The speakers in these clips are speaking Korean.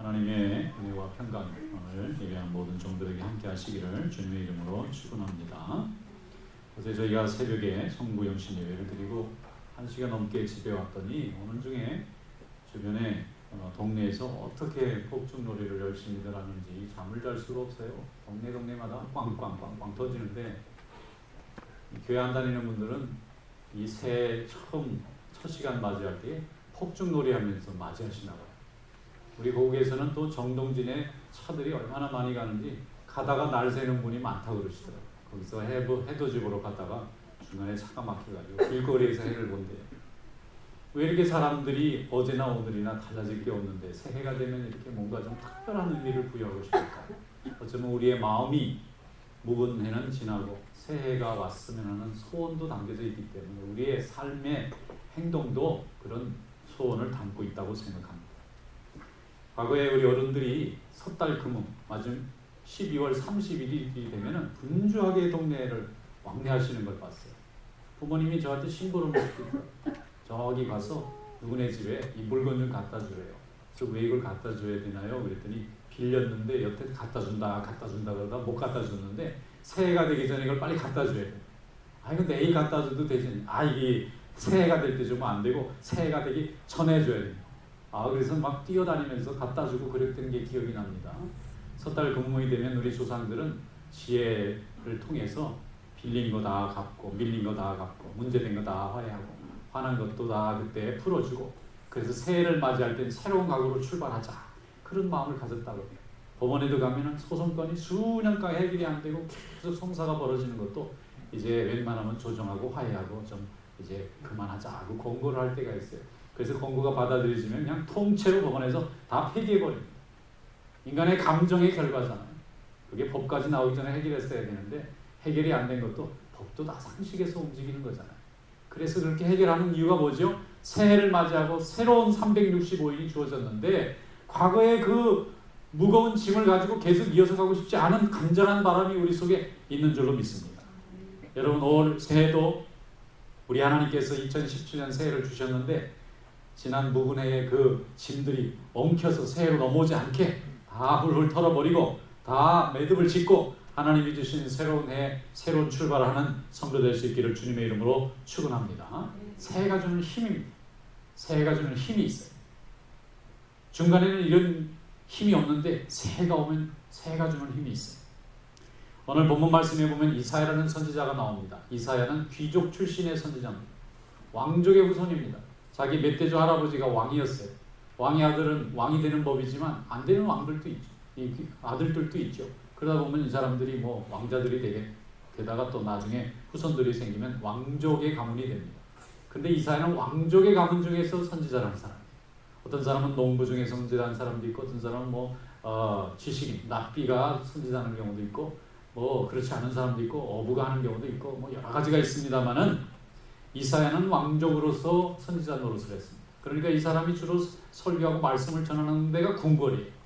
하나님의 은혜와 평강을 예배한 모든 종들에게 함께 하시기를 주님의 이름으로 축원합니다. 어제 저희가 새벽에 성부 영신 예배를 드리고 1시간 넘게 집에 왔더니 오는 중에 주변에 동네에서 어떻게 폭죽놀이를 열심히들 하는지 잠을 잘 수가 없어요. 동네마다 꽝꽝꽝꽝 터지는데 교회 안 다니는 분들은 이 새해 첫 시간 맞이할 때 폭죽놀이 하면서 맞이하시나 봐요. 우리 고국에서는 또 정동진에 차들이 얼마나 많이 가는지 가다가 날 새는 분이 많다고 그러시더라고요. 거기서 해돋이 보러 갔다가 중간에 차가 막혀가지고 길거리에서 해를 본대요. 왜 이렇게 사람들이 어제나 오늘이나 달라질 게 없는데 새해가 되면 이렇게 뭔가 좀 특별한 의미를 부여하고 싶을까? 어쩌면 우리의 마음이 묵은 해는 지나고 새해가 왔으면 하는 소원도 담겨져 있기 때문에 우리의 삶의 행동도 그런 소원을 담고 있다고 생각합니다. 과거에 우리 어른들이 섣달 금음, 맞은 12월 31일이 되면 분주하게 동네를 왕래하시는 걸 봤어요. 부모님이 저한테 신고를 시키더라고요. 저기 가서 누구네 집에 이 물건 좀 갖다 주래요. 그래서 왜 이걸 갖다 줘야 되나요? 그랬더니 빌렸는데 여태 갖다 준다 그러다 못 갖다 줬는데 새해가 되기 전에 이걸 빨리 갖다 줘야 돼요. 이거 내일 갖다 줘도 되지. 이게 새해가 될 때 주면 안 되고 새해가 되기 전에 줘야 돼요. 그래서 막 뛰어다니면서 갖다 주고 그랬던 게 기억이 납니다. 섣달 금음이 되면 우리 조상들은 지혜를 통해서 빌린 거 다 갚고 밀린 거 다 갚고 문제된 거 다 화해하고 화난 것도 다 그때 풀어주고 그래서 새해를 맞이할 때 새로운 각오로 출발하자 그런 마음을 가졌다고 해요. 법원에도 가면은 소송건이 수년간 해결이 안 되고 계속 송사가 벌어지는 것도 이제 웬만하면 조정하고 화해하고 좀 이제 그만하자 하고 권고를 할 때가 있어요. 그래서 권고가 받아들여지면 그냥 통째로 법원에서 다 폐기해버립니다. 인간의 감정의 결과잖아요. 그게 법까지 나오기 전에 해결했어야 되는데 해결이 안 된 것도 법도 다 상식에서 움직이는 거잖아요. 그래서 그렇게 해결하는 이유가 뭐죠? 새해를 맞이하고 새로운 365일이 주어졌는데 과거의 그 무거운 짐을 가지고 계속 이어서 가고 싶지 않은 간절한 바람이 우리 속에 있는 줄로 믿습니다. 여러분 올 새해도 우리 하나님께서 2017년 새해를 주셨는데 지난 무근해의 그 짐들이 엉켜서 새해로 넘어오지 않게 다 훌훌 털어버리고 다 매듭을 짓고 하나님이 주신 새로운 해 새로운 출발하는 성도 될 수 있기를 주님의 이름으로 축원합니다. 새해가 주는 힘입니다. 새해가 주는 힘이 있어요. 중간에는 이런 힘이 없는데 새해가 오면 새해가 주는 힘이 있어요. 오늘 본문 말씀에 보면 이사야라는 선지자가 나옵니다. 이사야는 귀족 출신의 선지자입니다. 왕족의 후손입니다. 자기 멧돼지 할아버지가 왕이었어요. 왕의 아들은 왕이 되는 법이지만 안 되는 왕들도 있죠. 아들들도 있죠. 그러다 보면 이 사람들이 뭐 왕자들이 되다가 또 나중에 후손들이 생기면 왕족의 가문이 됩니다. 근데 이사야는 왕족의 가문 중에서 선지자라는 사람이에요. 어떤 사람은 농부 중에 선지자라는 사람도 있고 어떤 사람은 지식인, 납비가 선지자하는 경우도 있고 뭐 그렇지 않은 사람도 있고 어부가 하는 경우도 있고 뭐 여러 가지가 있습니다만은 이사야는 왕족으로서 선지자 노릇을 했습니다. 그러니까 이 사람이 주로 설교하고 말씀을 전하는 데가 궁궐이에요.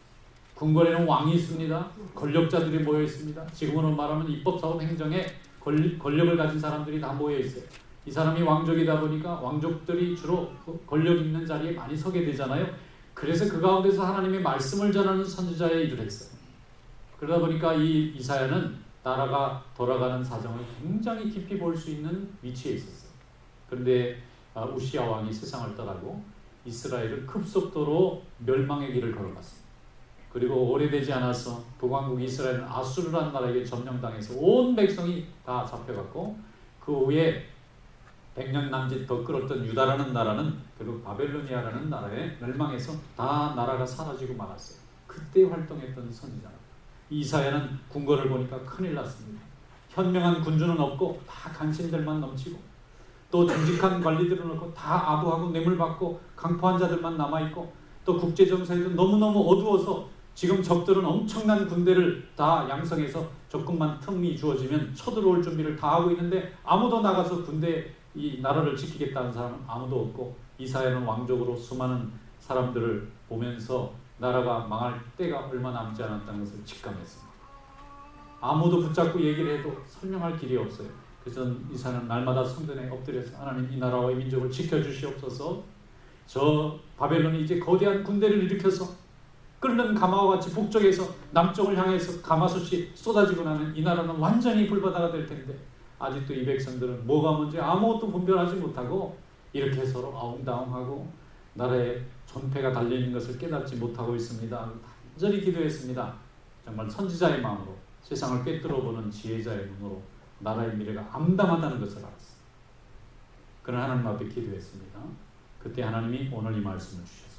궁궐에는 왕이 있습니다. 권력자들이 모여 있습니다. 지금으로 말하면 입법, 사법, 행정에 권력을 가진 사람들이 다 모여 있어요. 이 사람이 왕족이다 보니까 왕족들이 주로 권력 있는 자리에 많이 서게 되잖아요. 그래서 그 가운데서 하나님의 말씀을 전하는 선지자의 일을 했어요. 그러다 보니까 이 이사야는 나라가 돌아가는 사정을 굉장히 깊이 볼 수 있는 위치에 있었어요. 그런데 우시야 왕이 세상을 떠나고 이스라엘은 급속도로 멸망의 길을 걸어갔습니다. 그리고 오래되지 않아서 북왕국 이스라엘은 아수르라는 나라에게 점령당해서 온 백성이 다 잡혀갔고 그 후에 100년 남짓 더 끌었던 유다라는 나라는 결국 바벨로니아라는 나라에 멸망해서 다 나라가 사라지고 말았어요. 그때 활동했던 선지자입니다. 이사야는 궁궐을 보니까 큰일 났습니다. 현명한 군주는 없고 다 간신들만 넘치고 또 정직한 관리들은 없고 다 아부하고 뇌물 받고 강포한 자들만 남아있고 또 국제정세에도 너무너무 어두워서 지금 적들은 엄청난 군대를 다 양성해서 조금만 틈이 주어지면 쳐들어올 준비를 다 하고 있는데 아무도 나가서 이 나라를 지키겠다는 사람은 아무도 없고 이사야는 왕족으로 수많은 사람들을 보면서 나라가 망할 때가 얼마 남지 않았다는 것을 직감했습니다. 아무도 붙잡고 얘기를 해도 설명할 길이 없어요. 그래서 이사야는 날마다 성전에 엎드려서 하나님 이 나라와 이 민족을 지켜주시옵소서. 저 바벨론이 이제 거대한 군대를 일으켜서 끓는 가마와 같이 북쪽에서 남쪽을 향해서 가마솥이 쏟아지고 나면 이 나라는 완전히 불바다가 될 텐데 아직도 이 백성들은 뭐가 문제 아무것도 분별하지 못하고 이렇게 서로 아웅다웅하고 나라의 존폐가 달리는 것을 깨닫지 못하고 있습니다. 간절히 기도했습니다. 정말 선지자의 마음으로 세상을 꿰뚫어보는 지혜자의 눈으로 나라의 미래가 암담하다는 것을 알았어요. 그런 하나님 앞에 기도했습니다. 그때 하나님이 오늘 이 말씀을 주셨습니다.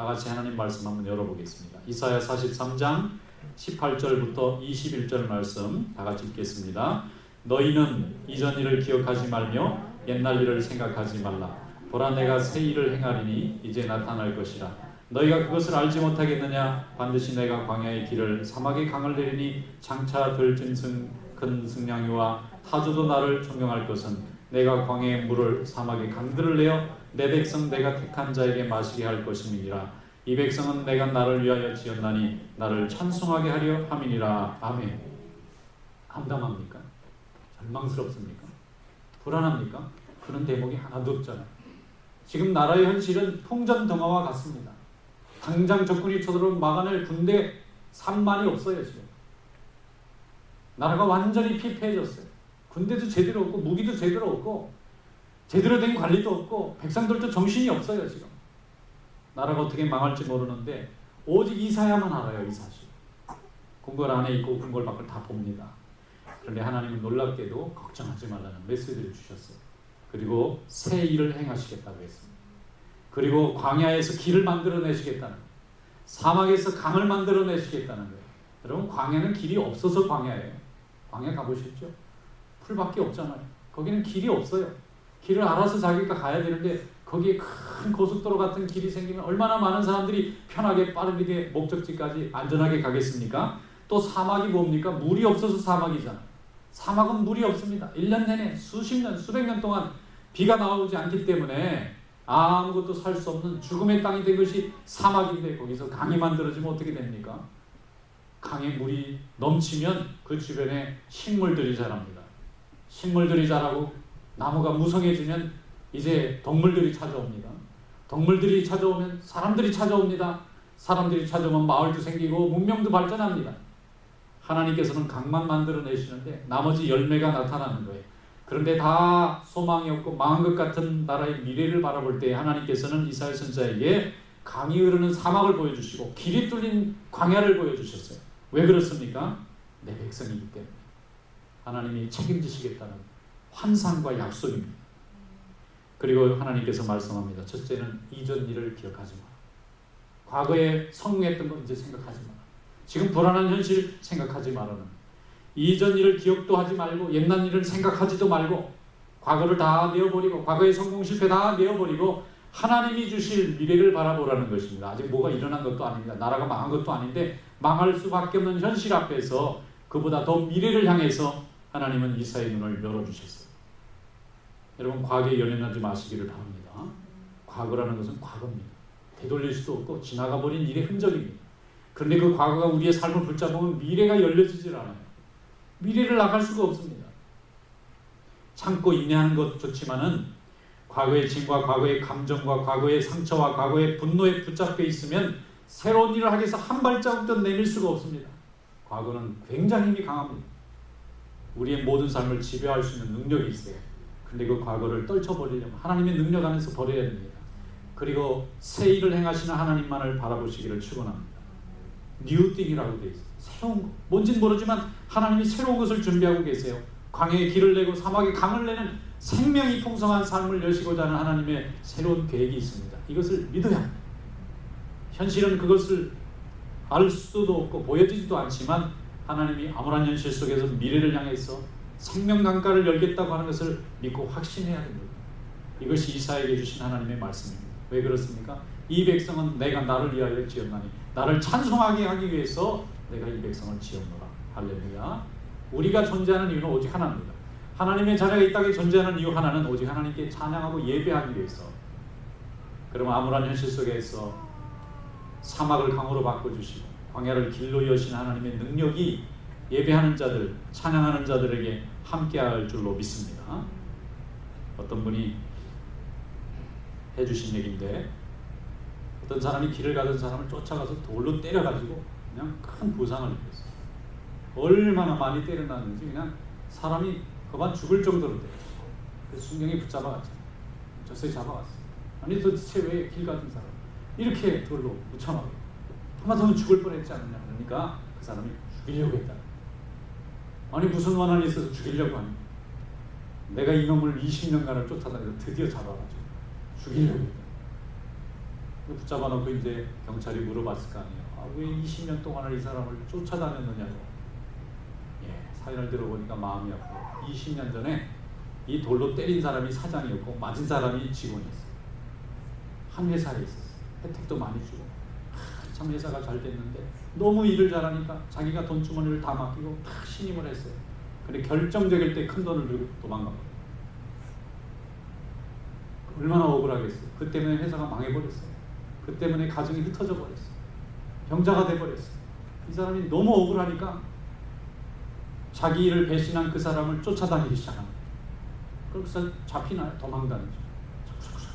다 같이 하나님 말씀 한번 열어보겠습니다. 이사야 43장 18절부터 21절 말씀 다 같이 읽겠습니다. 너희는 이전 일을 기억하지 말며 옛날 일을 생각하지 말라. 보라 내가 새 일을 행하리니 이제 나타날 것이라. 너희가 그것을 알지 못하겠느냐? 반드시 내가 광야의 길을 사막의 강을 내리니 장차 들짐승 큰 승냥이와 타조도 나를 존경할 것은 내가 광야의 물을 사막의 강들을 내어 내 백성 내가 택한 자에게 마시게 할 것임이니라. 이 백성은 내가 나를 위하여 지었나니 나를 찬송하게 하려 함이니라. 아멘. 암담합니까? 절망스럽습니까? 불안합니까? 그런 대목이 하나도 없잖아요. 지금 나라의 현실은 풍전등화와 같습니다. 당장 적군이 쳐들어오면 막아낼 군대 3만이 없어요. 지금 나라가 완전히 피폐해졌어요. 군대도 제대로 없고 무기도 제대로 없고 제대로 된 관리도 없고 백성들도 정신이 없어요. 지금 나라가 어떻게 망할지 모르는데 오직 이사야만 알아요. 이 사실 궁궐 안에 있고 궁궐 밖을 다 봅니다. 그런데 하나님은 놀랍게도 걱정하지 말라는 메시지를 주셨어요. 그리고 새 일을 행하시겠다고 했습니다. 그리고 광야에서 길을 만들어내시겠다는 거예요. 사막에서 강을 만들어내시겠다는 거예요. 여러분 광야는 길이 없어서 광야예요. 광야 가보셨죠? 풀밖에 없잖아요. 거기는 길이 없어요. 길을 알아서 자기가 가야 되는데 거기에 큰 고속도로 같은 길이 생기면 얼마나 많은 사람들이 편하게 빠르게 목적지까지 안전하게 가겠습니까? 또 사막이 뭡니까? 물이 없어서 사막이잖아요. 사막은 물이 없습니다. 1년 내내 수십 년, 수백 년 동안 비가 나오지 않기 때문에 아무것도 살 수 없는 죽음의 땅이 된 것이 사막인데 거기서 강이 만들어지면 어떻게 됩니까? 강에 물이 넘치면 그 주변에 식물들이 자랍니다. 식물들이 자라고 나무가 무성해지면 이제 동물들이 찾아옵니다. 동물들이 찾아오면 사람들이 찾아옵니다. 사람들이 찾아오면 마을도 생기고 문명도 발전합니다. 하나님께서는 강만 만들어내시는데 나머지 열매가 나타나는 거예요. 그런데 다 소망이 없고 망한 것 같은 나라의 미래를 바라볼 때 하나님께서는 이사야 선지자에게 강이 흐르는 사막을 보여주시고 길이 뚫린 광야를 보여주셨어요. 왜 그렇습니까? 내 백성이기 때문에. 하나님이 책임지시겠다는 환상과 약속입니다. 그리고 하나님께서 말씀합니다. 첫째는 이전 일을 기억하지 마라. 과거에 성공했던 거 이제 생각하지 마라. 지금 불안한 현실 생각하지 말라는 이전 일을 기억도 하지 말고 옛날 일을 생각하지도 말고 과거를 다 내어버리고 과거의 성공 실패 다 내어버리고 하나님이 주실 미래를 바라보라는 것입니다. 아직 뭐가 일어난 것도 아닙니다. 나라가 망한 것도 아닌데 망할 수밖에 없는 현실 앞에서 그보다 더 미래를 향해서 하나님은 이사야의 눈을 열어주셨어요. 여러분 과거에 연연하지 마시기를 바랍니다. 과거라는 것은 과거입니다. 되돌릴 수도 없고 지나가버린 일의 흔적입니다. 그런데 그 과거가 우리의 삶을 붙잡으면 미래가 열려지질 않아요. 미래를 나갈 수가 없습니다. 참고 인내하는 것 좋지만은 과거의 짐과 과거의 감정과 과거의 상처와 과거의 분노에 붙잡혀 있으면 새로운 일을 하기 위해서 한 발자국도 내밀 수가 없습니다. 과거는 굉장히 힘이 강합니다. 우리의 모든 삶을 지배할 수 있는 능력이 있어요. 근데 그 과거를 떨쳐버리려면 하나님의 능력 안에서 버려야 됩니다. 그리고 새 일을 행하시는 하나님만을 바라보시기를 축원합니다. 뉴띵이라고 되어 있어요. 새로운 거. 뭔지는 모르지만 하나님이 새로운 것을 준비하고 계세요. 광야에 길을 내고 사막에 강을 내는 생명이 풍성한 삶을 여시고자 하는 하나님의 새로운 계획이 있습니다. 이것을 믿어야 합니다. 현실은 그것을 알 수도 없고 보여지지도 않지만 하나님이 암울한 현실 속에서 미래를 향해서 생명 강가를 열겠다고 하는 것을 믿고 확신해야 됩니다. 이것이 이사야에게 주신 하나님의 말씀입니다. 왜 그렇습니까? 이 백성은 내가 나를 위하여 지었나니 나를 찬송하게 하기 위해서 내가 이 백성을 지었노라. 할렐루야. 우리가 존재하는 이유는 오직 하나입니다. 하나님의 자녀가 이 땅에 존재하는 이유 하나는 오직 하나님께 찬양하고 예배하기 위해서. 그러면 암울한 현실 속에서 사막을 강으로 바꿔주시고 광야를 길로 여신 하나님의 능력이 예배하는 자들, 찬양하는 자들에게 함께할 줄로 믿습니다. 어떤 분이 해주신 얘기인데 어떤 사람이 길을 가던 사람을 쫓아가서 돌로 때려가지고 그냥 큰 부상을 입혔어요. 얼마나 많이 때려놨는지 그냥 사람이 그만 죽을 정도로 때렸어요. 그래서 순경이 붙잡아갔죠. 저서히 잡아갔어요. 아니 도대체 왜 길 가던 사람 이렇게 돌로 무참하게 한마디면 죽을 뻔했지 않느냐. 그러니까 그 사람이 죽이려고 했다. 아니 무슨 원한이 있어서 죽이려고 하니? 내가 이놈을 20년간을 쫓아다니서 드디어 잡아가지고 죽이려고 했다. 붙잡아 놓고 이제 경찰이 물어봤을 거 아니에요. 아, 왜 20년 동안을 이 사람을 쫓아다녔느냐고. 사연을 들어보니까 마음이 아프고 20년 전에 이 돌로 때린 사람이 사장이었고 맞은 사람이 직원이었어요. 한 회사에 있었어요. 혜택도 많이 주고 참 회사가 잘 됐는데 너무 일을 잘하니까 자기가 돈 주머니를 다 맡기고 다 신임을 했어요. 근데 결정적일 때 큰 돈을 들고 도망간 거예요. 얼마나 억울하겠어요. 그 때문에 회사가 망해버렸어요. 그 때문에 가정이 흩어져 버렸어요. 병자가 돼버렸어요. 이 사람이 너무 억울하니까 자기 일을 배신한 그 사람을 쫓아다니기 시작합니다. 그래서 잡히나요? 도망다니죠.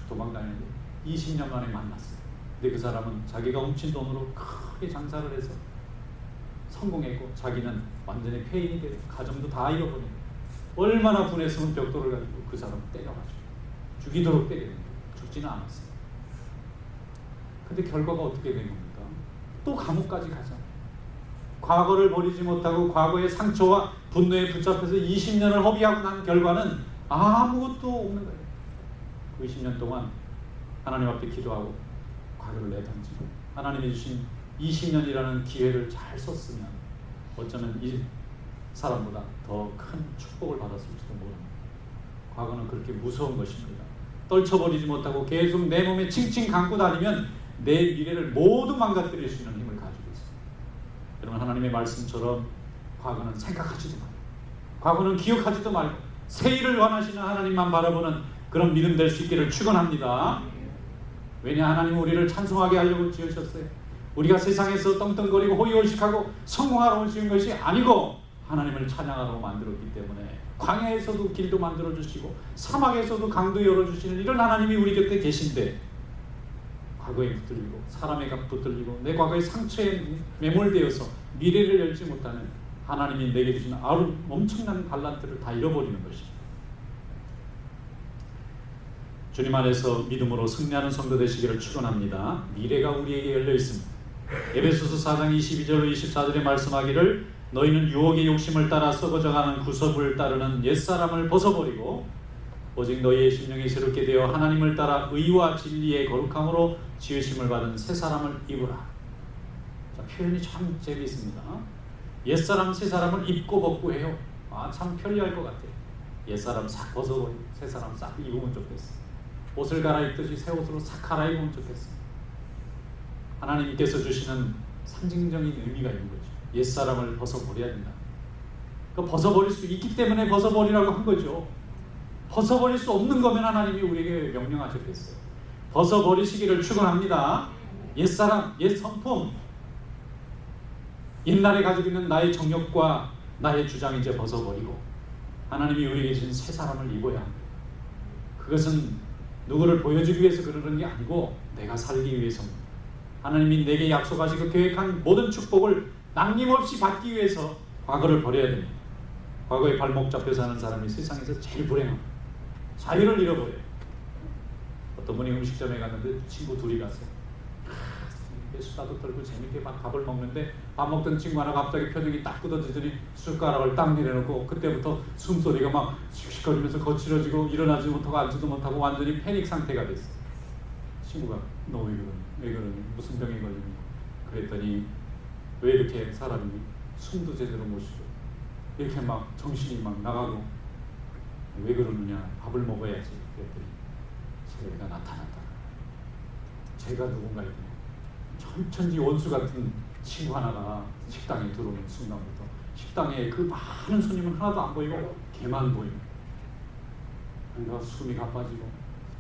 도망다니는데 20년 만에 만났어요. 근데 그 사람은 자기가 훔친 돈으로 크게 장사를 해서 성공했고 자기는 완전히 폐인이 되고 가정도 다 잃어버리고 얼마나 분했으면 벽돌을 가지고 그 사람을 때려가지고 죽이도록 때리는데 죽지는 않았어요. 근데 결과가 어떻게 된 겁니까? 또 감옥까지 가잖아요. 과거를 버리지 못하고 과거의 상처와 분노에 붙잡혀서 20년을 허비하고 난 결과는 아무것도 없는 거예요. 그 20년 동안 하나님 앞에 기도하고 과거를 내던지고 하나님이 주신 20년이라는 기회를 잘 썼으면 어쩌면 이 사람보다 더 큰 축복을 받았을지도 모릅니다. 과거는 그렇게 무서운 것입니다. 떨쳐버리지 못하고 계속 내 몸에 칭칭 감고 다니면 내 미래를 모두 망가뜨릴 수 있는 힘을 가지고 있습니다. 여러분, 하나님의 말씀처럼 과거는 생각하지도 말고 과거는 기억하지도 말고 새 일을 원하시는 하나님만 바라보는 그런 믿음 될 수 있기를 축원합니다. 왜냐, 하나님은 우리를 찬송하게 하려고 지으셨어요. 우리가 세상에서 떵떵거리고 호의호식하고 성공하러 지은 것이 아니고 하나님을 찬양하러 만들었기 때문에 광야에서도 길도 만들어주시고 사막에서도 강도 열어주시는 이런 하나님이 우리 곁에 계신데 과거에 붙들리고 사람에 붙들리고 내 과거의 상처에 매몰되어서 미래를 열지 못하는 하나님이 내게 주신 엄청난 달란트를 다 잃어버리는 것입니다. 주님 안에서 믿음으로 승리하는 성도 되시기를 축원합니다. 미래가 우리에게 열려 있습니다. 에베소서 4장 22절로 24절에 말씀하기를 너희는 유혹의 욕심을 따라 썩어져가는 구섭을 따르는 옛사람을 벗어버리고 오직 너희의 심령이 새롭게 되어 하나님을 따라 의와 진리의 거룩함으로 지으심을 받은 새 사람을 입으라. 자, 표현이 참 재미있습니다. 옛사람 새사람을 입고 벗고 해요. 참 편리할 것 같아요. 옛사람 싹 벗어버리고 새사람 싹 입으면 좋겠어요. 옷을 갈아입듯이 새 옷으로 싹 갈아입으면 좋겠어요. 하나님께서 주시는 상징적인 의미가 있는 거죠. 옛사람을 벗어버려야 된다. 그 벗어버릴 수 있기 때문에 벗어버리라고 한 거죠. 벗어버릴 수 없는 거면 하나님이 우리에게 명령하셨겠어요. 벗어버리시기를 축원합니다. 옛사람, 옛성품, 옛날에 가지고 있는 나의 정욕과 나의 주장 이제 벗어버리고 하나님이 우리에게 주신 새 사람을 입어야 합니다. 그것은 누구를 보여주기 위해서 그러는 게 아니고 내가 살기 위해서입니다. 하나님이 내게 약속하시고 계획한 모든 축복을 남김없이 받기 위해서 과거를 버려야 됩니다. 과거에 발목 잡혀 사는 사람이 세상에서 제일 불행합니다. 자유를 잃어버려요. 어떤 분이 음식점에 갔는데 친구 둘이 갔어요. 수다도 떨고 재밌게 막 밥을 먹는데 밥 먹던 친구 하나 갑자기 표정이 딱 굳어지더니 숟가락을 딱 내려놓고 그때부터 숨소리가 막 씩씩거리면서 거칠어지고 일어나지 못하고 앉지도 못하고 완전히 패닉 상태가 됐어요. 친구가 너 왜 그러니? 무슨 병에 걸리니? 그랬더니 왜 이렇게 사람이 숨도 제대로 못 쉬고 이렇게 막 정신이 막 나가고 왜 그러느냐? 밥을 먹어야지. 그랬더니 제가 나타났다. 제가 누군가에게 천지 원수 같은 친구 하나가 식당에 들어오는 순간부터 식당에 그 많은 손님은 하나도 안 보이고 걔만 보이고 그러니까 숨이 가빠지고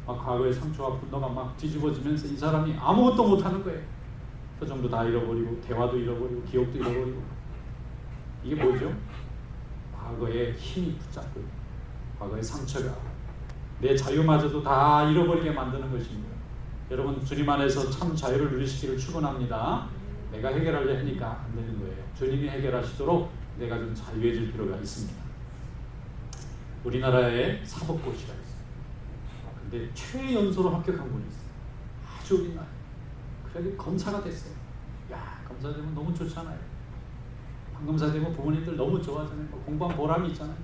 막 과거의 상처와 분노가 막 뒤집어지면서 이 사람이 아무것도 못하는 거예요. 표정도 다 잃어버리고 대화도 잃어버리고 기억도 잃어버리고 이게 뭐죠? 과거의 힘이 붙잡고 과거의 상처가 내 자유마저도 다 잃어버리게 만드는 것입니다. 여러분 주님 안에서 참 자유를 누리시기를 축원합니다. 내가 해결하려 하니까 안 되는 거예요. 주님이 해결하시도록 내가 좀 자유해질 필요가 있습니다. 우리나라에 사법고시가 있어요. 근데 최연소로 합격한 분이 있어요. 아주 우리나라에. 그래서 검사가 됐어요. 야, 검사 되면 너무 좋잖아요. 판검사 되면 부모님들 너무 좋아하잖아요. 공부한 보람이 있잖아요.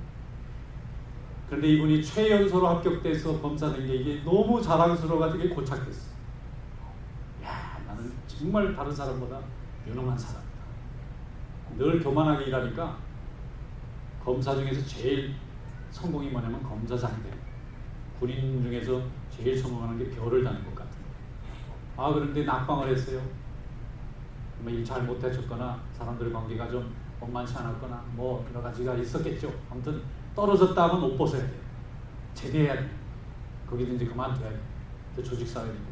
그런데 이분이 최연소로 합격돼서 검사 된 게 이게 너무 자랑스러워가지고 고착됐어요. 야, 나는 정말 다른 사람보다 유능한 사람이다. 늘 교만하게 일하니까 검사 중에서 제일 성공이 뭐냐면 검사장이 돼요. 군인 중에서 제일 성공하는 게 별을 다는 것 같아요. 아, 그런데 낙방을 했어요. 일 잘 못해줬거나 사람들 관계가 좀 원만치 않았거나 뭐 여러 가지가 있었겠죠. 아무튼 떨어졌다 하면 옷 벗어야 돼요. 제대해야 돼요. 거기도 이제 그만둬야 돼요. 조직사회니까.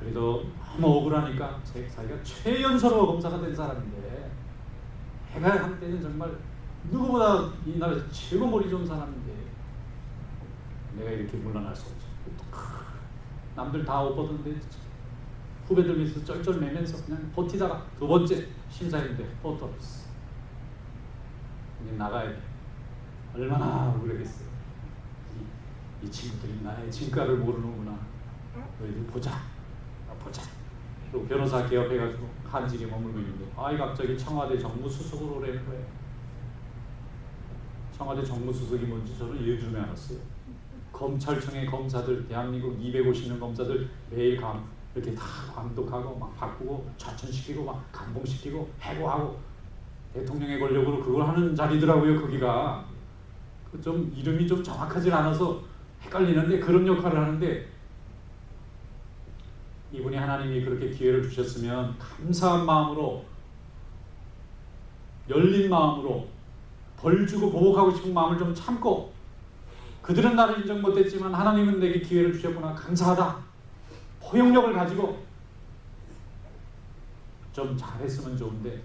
그래도 너무 억울하니까 자기가 최연소로 검사가 된 사람인데 해가 한때는 정말 누구보다 이 나라에서 최고 머리 좋은 사람인데 내가 이렇게 물러날 수 없지. 남들 다 옷 벗었는데 후배들 밑에서 쩔쩔매면서 그냥 버티다가 두 번째 심사했는데 포토스 이제 나가야 돼. 얼마나 억울하겠어요. 이 친구들이 나의 진가를 모르는구나. 너희들 보자. 그리고 변호사 개업해가지고 한직에 머물고 있는데 갑자기 청와대 정무수석으로 오라는 거예요. 청와대 정무수석이 뭔지 저는 예전에 알았어요. 검찰청의 검사들, 대한민국 250명 검사들 매일 이렇게 다 감독하고 막 바꾸고 좌천시키고 막 감봉시키고 해고하고 대통령의 권력으로 그걸 하는 자리더라고요. 거기가 좀 이름이 좀 정확하진 않아서 헷갈리는데 그런 역할을 하는데 이분이 하나님이 그렇게 기회를 주셨으면 감사한 마음으로 열린 마음으로 벌 주고 보복하고 싶은 마음을 좀 참고 그들은 나를 인정 못했지만 하나님은 내게 기회를 주셨구나 감사하다 포용력을 가지고 좀 잘했으면 좋은데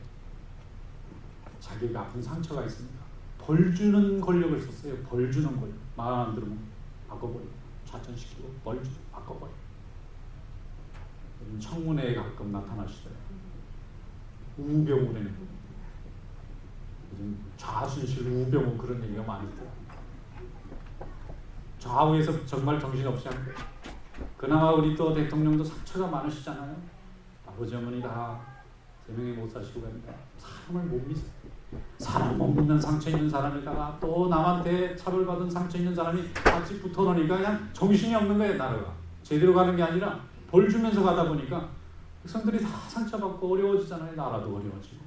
자기가 아픈 상처가 있습니다. 벌 주는 권력을 썼어요. 벌 주는 권력. 말 안 들으면 바꿔버리고 좌천시키고 벌 주고 바꿔버리고 청문회에 가끔 나타나시더라고요. 우병우라는 좌순실 우병우 그런 얘기가 많이 있더라고요. 좌우에서 정말 정신없이 한 거예요. 그나마 우리 또 대통령도 상처가 많으시잖아요. 아버지 어머니 다 세명이 못 사시고 가니까 사람을 못 믿어요. 사람 못 믿는 상처 있는 사람에다가 또 남한테 차별받은 상처 있는 사람이 같이 붙어놓으니까 그냥 정신이 없는 거예요. 나라가 제대로 가는 게 아니라 벌 주면서 가다 보니까 백성들이 다 상처받고 어려워지잖아요. 나라도 어려워지고.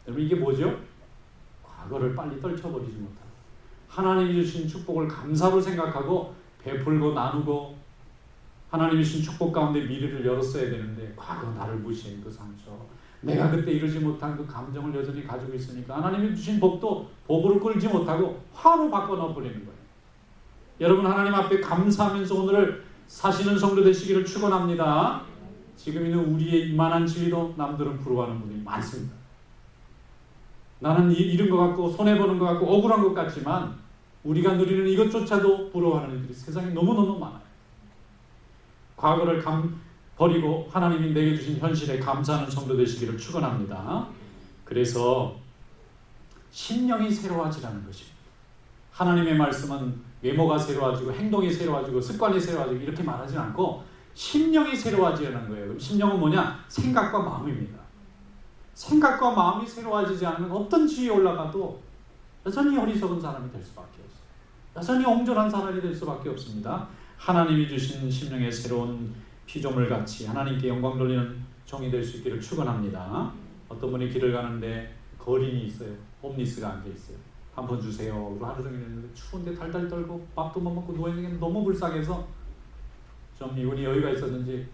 여러분 이게 뭐죠? 과거를 빨리 떨쳐버리지 못하고 하나님이 주신 축복을 감사로 생각하고 베풀고 나누고 하나님이 주신 축복 가운데 미래를 열었어야 되는데 과거 나를 무시한 그 상처 내가 그때 이루지 못한 그 감정을 여전히 가지고 있으니까 하나님이 주신 복도 복으로 끌지 못하고 화로 바꿔 넣어버리는 거예요. 여러분 하나님 앞에 감사하면서 오늘을 사시는 성도 되시기를 축원합니다. 지금 있는 우리의 이만한 지위도 남들은 부러워하는 분이 많습니다. 나는 잃은 것 같고 손해보는 것 같고 억울한 것 같지만 우리가 누리는 이것조차도 부러워하는 일들이 세상에 너무너무 많아요. 과거를 버리고 하나님이 내게 주신 현실에 감사하는 성도 되시기를 축원합니다. 그래서 심령이 새로워지라는 것입니다. 하나님의 말씀은 외모가 새로워지고 행동이 새로워지고 습관이 새로워지고 이렇게 말하지 않고 심령이 새로워지라는 거예요. 그럼 심령은 뭐냐? 생각과 마음입니다. 생각과 마음이 새로워지지 않으면 어떤 지위에 올라가도 여전히 어리석은 사람이 될 수밖에 없어요. 여전히 옹졸한 사람이 될 수밖에 없습니다. 하나님이 주신 심령의 새로운 피조물 같이 하나님께 영광 돌리는 종이 될 수 있기를 축원합니다. 어떤 분이 길을 가는데 거린이 있어요. 홈리스가 앉아 있어요. 한 번 주세요. 그리고 하루 종일 있는데 추운데 달달 떨고 밥도 못 먹고 누워 있는 게 너무 불쌍해서 좀 이분이 여유가 있었는지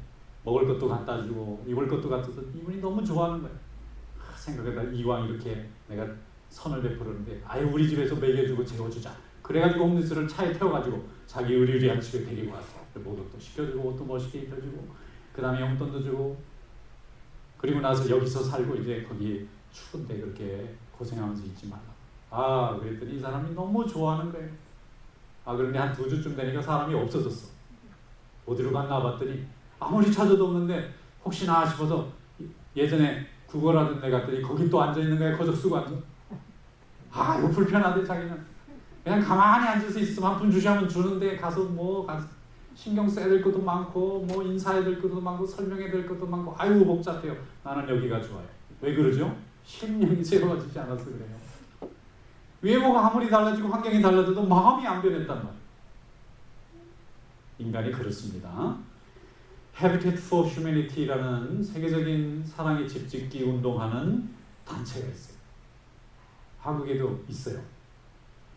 먹을 것도 갖다 주고 입을 것도 갖다 줘서 이분이 너무 좋아하는 거예요. 생각해다 이왕 이렇게 내가 선을 베풀었는데 아유 우리 집에서 먹여주고 재워주자. 그래가지고 홈리스를 차에 태워가지고 자기 의리의리한 집에 데리고 왔어. 목욕도 시켜주고 옷도 멋있게 입혀주고 그 다음에 용돈도 주고 그리고 나서 여기서 살고 이제 거기 추운데 그렇게 고생하면서 있지 말라. 그랬더니 이 사람이 너무 좋아하는 거예요. 그런데 한 2주쯤 되니까 사람이 없어졌어. 어디로 갔나 봤더니 아무리 찾아도 없는데 혹시나 싶어서 예전에 국어라던 데 갔더니 거기 또 앉아있는 거야. 거저 쓰고 앉아. 아 이거 불편하대. 자기는 그냥 가만히 앉아서 있으면 한 푼 주시면 주는데 가서 신경 써야 될 것도 많고 인사해야 될 것도 많고 설명해야 될 것도 많고 아이고 복잡해요. 나는 여기가 좋아요. 왜 그러죠? 심령이 새로워지지 않아서 그래요. 외모가 아무리 달라지고 환경이 달라져도 마음이 안 변했단 말이에요. 인간이 그렇습니다. Habitat for Humanity라는 세계적인 사랑의 집짓기 운동하는 단체가 있어요. 한국에도 있어요.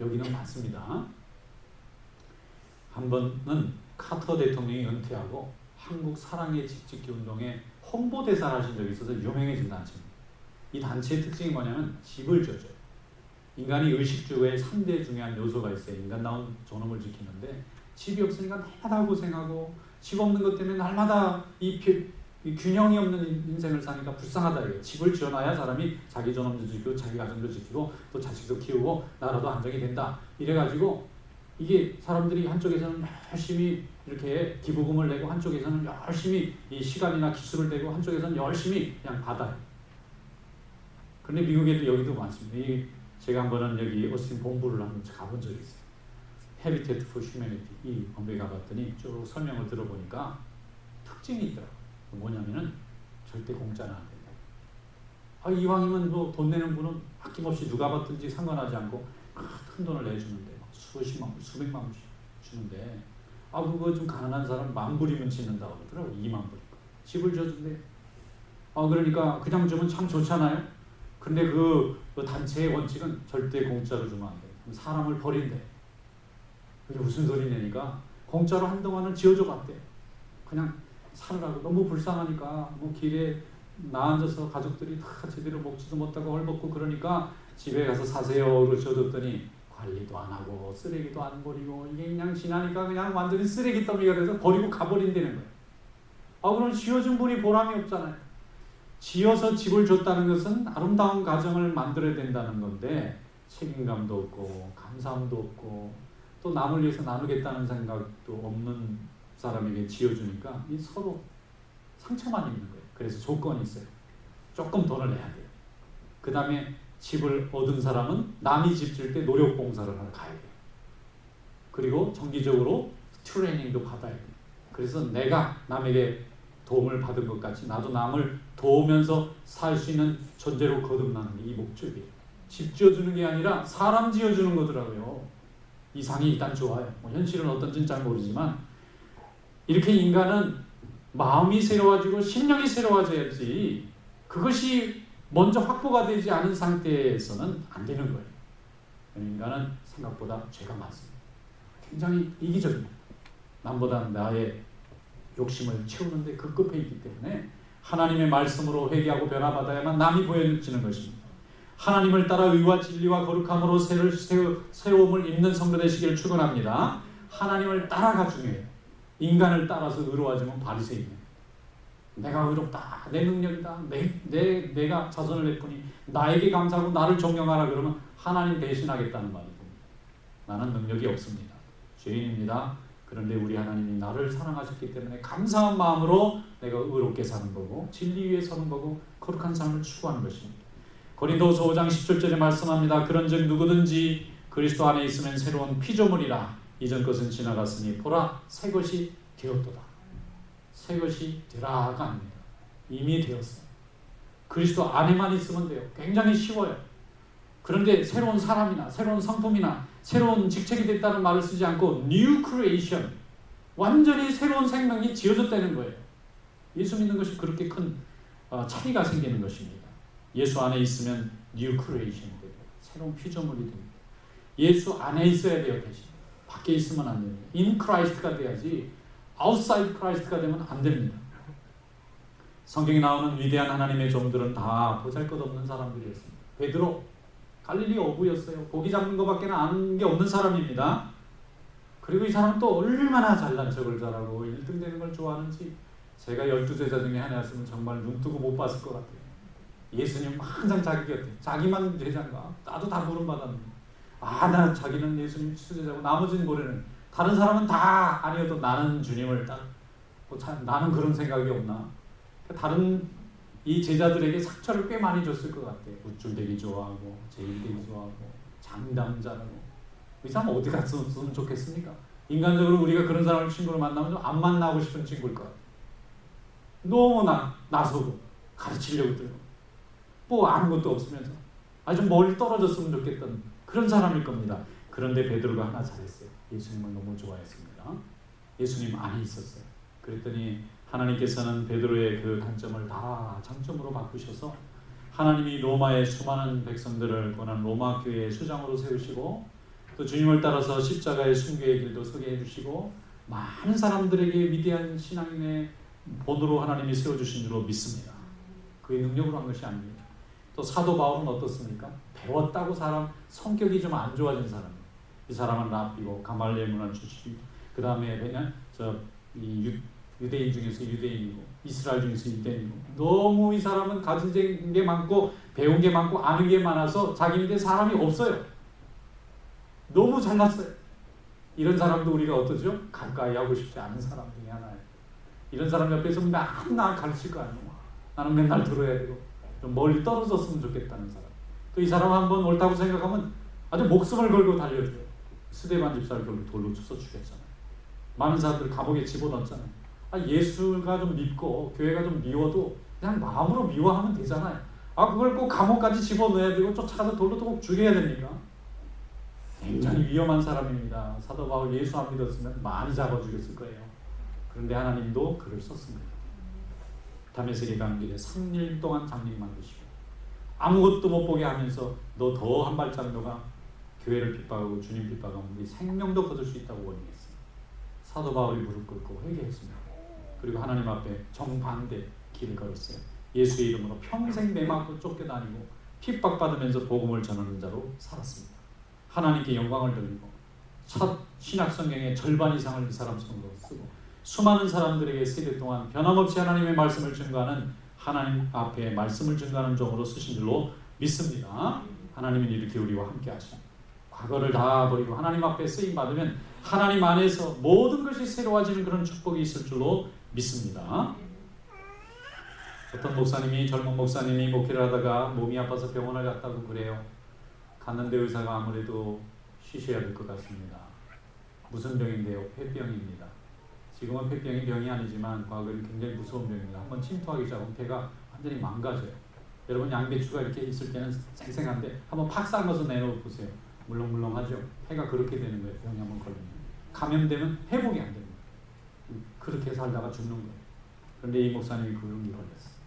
여기는 많습니다. 한 번은 카터 대통령이 은퇴하고 한국 사랑의 집짓기 운동에 홍보대사를 하신 적이 있어서 유명해진 단체입니다. 이 단체의 특징이 뭐냐면 집을 지어줘요. 인간이 의식주의 3대 중요한 요소가 있어요. 인간다운 존엄을 지키는데 집이 없으니까 날마다 고생하고 집 없는 것 때문에 날마다 이 균형이 없는 인생을 사니까 불쌍하다 이거예요. 집을 지어놔야 사람이 자기 존엄도 지키고 자기 가정도 지키고 또 자식도 키우고 나라도 안정이 된다. 이래가지고 이게 사람들이 한쪽에서는 열심히 이렇게 기부금을 내고 한쪽에서는 열심히 이 시간이나 기술을 내고 한쪽에서는 열심히 그냥 받아요. 그런데 미국에도 여기도 많습니다. 제가 한 번은 여기 오스틴 본부를 한번 가본 적이 있어요. Habitat for Humanity 이 본부에 가봤더니 쭉 설명을 들어보니까 특징이 있더라고요. 뭐냐면은 절대 공짜는 안 된다. 이왕이면 돈 내는 분은 아낌없이 누가 받든지 상관하지 않고 큰 돈을 내주는데 수십만 불, 수백만 불씩 주는데 그거 좀 가난한 사람 10,000불이면 짓는다고 그러더라고요. 20,000불. 집을 줘준대. 그러니까 그냥 주면 참 좋잖아요. 근데 그 단체의 원칙은 절대 공짜로 주면 안 돼. 사람을 버린대. 그게 무슨 소리냐니까 공짜로 한동안은 지어줘 봤대. 그냥 살으라고. 너무 불쌍하니까 길에 나앉아서 가족들이 다 제대로 먹지도 못하고 헐벗고 그러니까 집에 가서 사세요로 지어줬더니 관리도 안 하고 쓰레기도 안 버리고 이게 그냥 지나니까 그냥 완전히 쓰레기 더미가 돼서 버리고 가버린다는 거예요. 그럼 지어준 분이 보람이 없잖아요. 지어서 집을 줬다는 것은 아름다운 가정을 만들어야 된다는 건데 책임감도 없고 감사함도 없고 또 남을 위해서 나누겠다는 생각도 없는 사람에게 지어주니까 이 서로 상처만 입는 거예요. 그래서 조건이 있어요. 조금 돈을 내야 돼요. 그 다음에 집을 얻은 사람은 남이 집 질 때 노력 봉사를 하러 가야 돼요. 그리고 정기적으로 트레이닝도 받아야 돼요. 그래서 내가 남에게 도움을 받은 것 같이 나도 남을 도우면서 살 수 있는 존재로 거듭나는 게 이 목적이에요. 집 지어주는 게 아니라 사람 지어주는 거더라고요. 이상이 일단 좋아요. 현실은 어떤지는 잘 모르지만 이렇게 인간은 마음이 새로워지고 심령이 새로워져야지 그것이 먼저 확보가 되지 않은 상태에서는 안 되는 거예요. 인간은 생각보다 죄가 많습니다. 굉장히 이기적입니다. 남보다 나의 욕심을 채우는데 급급해 있기 때문에 하나님의 말씀으로 회개하고 변화받아야만 남이 보여지는 것입니다. 하나님을 따라 의와 진리와 거룩함으로 세움을 입는 성도 되시기를 축원합니다. 하나님을 따라가 중요해요. 인간을 따라서 의로워지면 바리새인이에요. 내가 의롭다, 내 능력이다, 내가 자선을 했더니 나에게 감사하고 나를 존경하라 그러면 하나님 대신하겠다는 말이 됩니다. 나는 능력이 없습니다. 죄인입니다. 그런데 우리 하나님이 나를 사랑하셨기 때문에 감사한 마음으로 내가 의롭게 사는 거고 진리 위에 서는 거고 거룩한 삶을 추구하는 것입니다. 고린도후서 5장 17절에 말씀합니다. 그런즉 누구든지 그리스도 안에 있으면 새로운 피조물이라 이전 것은 지나갔으니 보라 새 것이 되었도다. 새 것이 되라가 아닙니다. 이미 되었어요. 그리스도 안에만 있으면 돼요. 굉장히 쉬워요. 그런데 새로운 사람이나 새로운 성품이나 새로운 직책이 됐다는 말을 쓰지 않고 New Creation, 완전히 새로운 생명이 지어졌다는 거예요. 예수 믿는 것이 그렇게 큰 차이가 생기는 것입니다. 예수 안에 있으면 New Creation 되고 새로운 피조물이 됩니다. 예수 안에 있어야 돼요. 대신 밖에 있으면 안 됩니다. In Christ가 돼야지 Outside Christ가 되면 안 됩니다. 성경에 나오는 위대한 하나님의 종들은 다 보잘것없는 사람들이었습니다. 베드로 갈릴리 어부였어요. 고기 잡는 것밖에 아는 게 없는 사람입니다. 그리고 이 사람은 또 얼마나 잘난 척을 잘하고 1등 되는 걸 좋아하는지 제가 12제자 중에 하나였으면 정말 눈 뜨고 못 봤을 것 같아요. 예수님 항상 자기 곁에 자기만 제자인가? 나도 다 부름받았는데 나 자기는 예수님 수제자고 나머지는 모르는 다른 사람은 다 아니어도 나는 주님을 따라 나는 그런 생각이 없나? 다른 이 제자들에게 상처를 꽤 많이 줬을 것 같아요. 우쭐대기 좋아하고 제일대기 좋아하고 장담 잘하고 이 사람 어디 갔으면 좋겠습니까? 인간적으로 우리가 그런 사람을 친구로 만나면 좀 안 만나고 싶은 친구일 것 같아요. 너무 나서고 가르치려고 들고 뭐 아는 것도 없으면서 아주 멀리 떨어졌으면 좋겠던 그런 사람일 겁니다. 그런데 베드로가 하나 잘했어요. 예수님을 너무 좋아했습니다. 예수님 안에 있었어요. 그랬더니 하나님께서는 베드로의 그 단점을 다 장점으로 바꾸셔서 하나님이 로마의 수많은 백성들을 권한 로마 교회의 수장으로 세우시고 또 주님을 따라서 십자가의 순교의 길도 서게 해주시고 많은 사람들에게 위대한 신앙인의 본으로 하나님이 세워주신 줄로 믿습니다. 그의 능력으로 한 것이 아닙니다. 또 사도 바울은 어떻습니까? 배웠다고 사람 성격이 좀 안 좋아진 사람이에요. 이 사람은 랍비고 가말리엘 문화 출신이고 그 다음에 그냥 유대인 중에서 유대인이고 이스라엘 중에서 유대인이고 너무 이 사람은 가진 게 많고 배운 게 많고 아는 게 많아서 자기인데 사람이 없어요. 너무 잘났어요. 이런 사람도 우리가 어떠죠? 가까이 하고 싶지 않은 사람 중에 하나예요. 이런 사람 옆에서 맨날 가르칠 거 아니에요. 나는 맨날 들어야 되고 좀 멀리 떨어졌으면 좋겠다는 사람. 또 이 사람 한번 옳다고 생각하면 아주 목숨을 걸고 달려줘요. 스데반 집사를 돌로 쳐서 죽였잖아요. 많은 사람들 감옥에 집어넣었잖아요. 예수가 좀 밉고 교회가 좀 미워도 그냥 마음으로 미워하면 되잖아요. 그걸 꼭 감옥까지 집어넣어야 되고 쫓아가서 돌로 꼭 죽여야 됩니까? 굉장히 위험한 사람입니다. 사도 바울 예수 안 믿었으면 많이 잡아 죽였을 거예요. 그런데 하나님도 그를 썼습니다. 다메섹에 가는 길에 3일 동안 장님 만드시고 아무것도 못 보게 하면서 너 더 한 발짝 너가 교회를 핍박하고 주님 핍박하면 우리 생명도 거둘 수 있다고 원했어요. 사도 바울이 무릎 꿇고 회개했습니다. 그리고 하나님 앞에 정반대 길을 걸었어요. 예수의 이름으로 평생 매맞고 쫓겨다니고 핍박받으면서 복음을 전하는 자로 살았습니다. 하나님께 영광을 돌리고 첫 신약 성경의 절반 이상을 이 사람 손으로 쓰고 수많은 사람들에게 세대 동안 변함없이 하나님의 말씀을 증거하는 하나님 앞에 말씀을 증거하는 종으로 쓰신 줄로 믿습니다. 하나님은 이렇게 우리와 함께 하십니다. 과거를 다 버리고 하나님 앞에 쓰임 받으면 하나님 안에서 모든 것이 새로워지는 그런 축복이 있을 줄로 믿습니다. 어떤 목사님이 젊은 목사님이 목회를 하다가 몸이 아파서 병원을 갔다고 그래요. 갔는데 의사가 아무래도 쉬셔야 될 것 같습니다. 무슨 병인데요? 폐병입니다. 지금은 폐병이 병이 아니지만 과거에는 굉장히 무서운 병입니다. 한번 침투하기 시작하면 폐가 완전히 망가져요. 여러분 양배추가 이렇게 있을 때는 생생한데 한번 팍 삶아서 내놓으세요. 물렁물렁하죠. 폐가 그렇게 되는 거예요. 병이 한번 걸리면. 감염되면 회복이 안 됩니다. 그렇게 살다가 죽는 거예요. 그런데 이 목사님이 그런 게 걸렸어요.